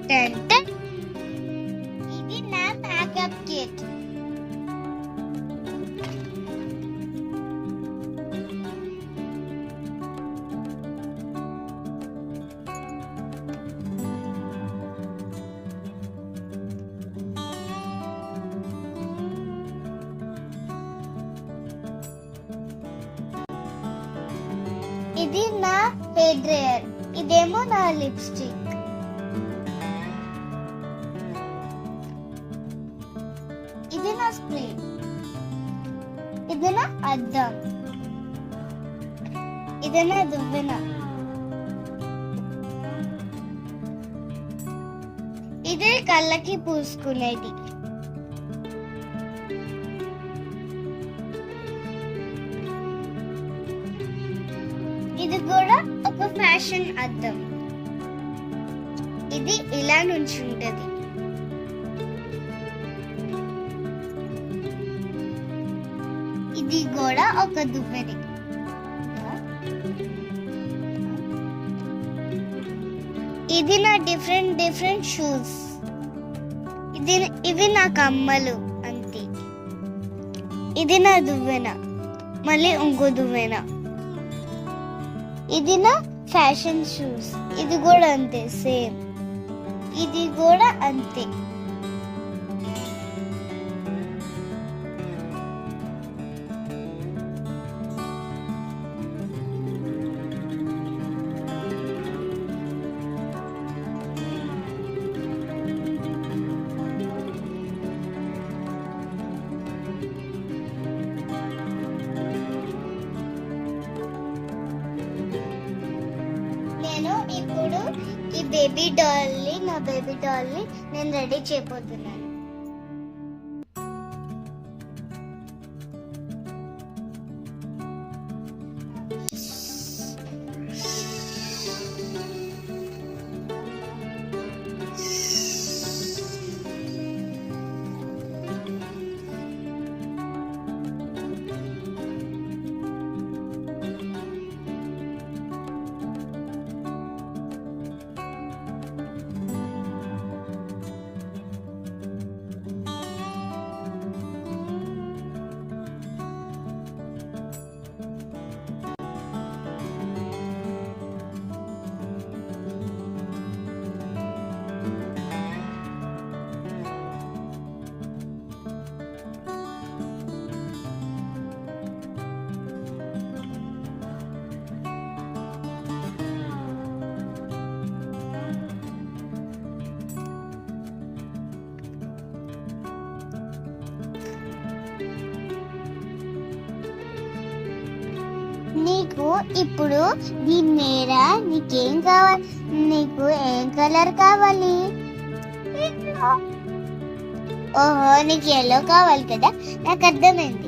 ఇది నా makeup kit. ఇది నా హెయిర్ డ్రైయర్. ఇదేమో నా లిప్స్టిక్. ఇది నా స్ప్రే. ఇది నా అద్దం. ఇది నా దువ్వెన. ఇదే కళ్ళకి పూసుకునేది. ఇది కూడా ఒక ఫ్యాషన్ అద్దం. ఇది ఇలా నుంచుంటది. ఇది కూడా ఒక దువ్వెన. ఇది నా డిఫరెంట్ షూస్. ఇవి నా కమ్మలు అంతే. ఇది నా దువ్వెన, మళ్ళీ ఇంకో దువ్వెన. ఇది నా ఫ్యాషన్ షూస్. ఇది కూడా అంతే, సేమ్. ఇది కూడా అంతే. నేను ఇప్పుడు నా బేబీ డాల్ని నేను రెడీ చేయబోతున్నాను. నీకు ఇప్పుడు దీని మీద నీకేం కావాలి? నీకు ఏం కలర్ కావాలి? ఓహో, నీకు ఎల్లో కావాలి కదా, నాకు అర్థమైంది.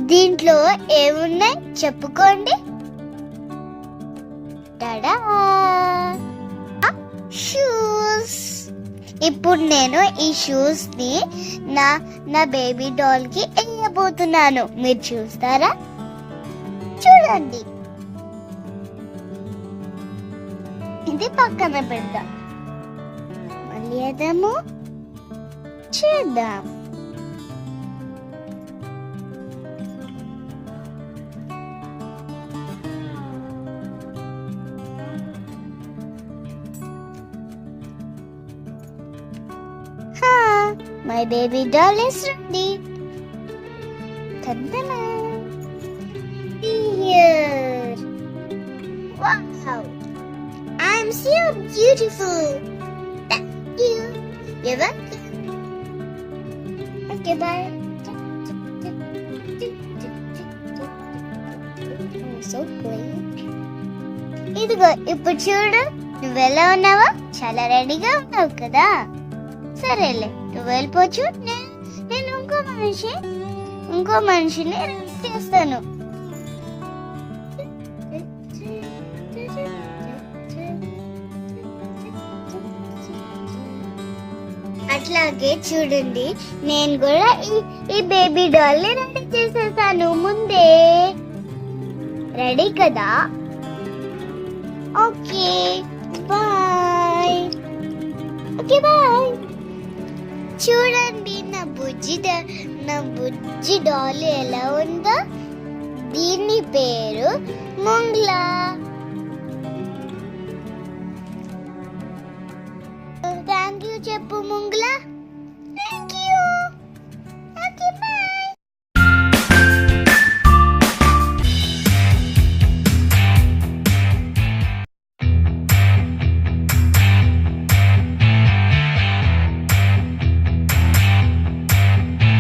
దీంట్లో ఏమున్నాయి చెప్పుకోండి. Ta-da, shoes. ఇప్పుడు నేను ఈ షూస్ ని నా బేబీ డాల్ కి వేయబోతున్నాను. మీరు చూస్తారా? చూడండి. ఇది పక్కన పెడదాం. మళ్ళీ ఏదేమో చేద్దాం. My baby doll is ready. Ta-da! Here. Wow! I'm so beautiful. Thank you. You're welcome. Okay, bye. Oh, so great. ఇదిగో ఇప్పుడు చూడు, నువ్వెలా ఉన్నావో చాలా రెడీగా ఉన్నావు కదా. సరేలే, నువ్వు వెళ్ళిపోవచ్చు. నేను ఇంకో మనిషిని రెడీ చేస్తాను. అట్లాగే చూడండి, నేను కూడా ఈ బేబీ డాల్ ని రెడీ చేసేసాను ముందే. రెడీ కదా? Okay bye. Okay bye. చూడండి నా బుజ్జి డాల్ ఎలా ఉందో. దీని పేరు ముంగ్లా. థ్యాంక్ యూ చెప్పు ముంగ్లా.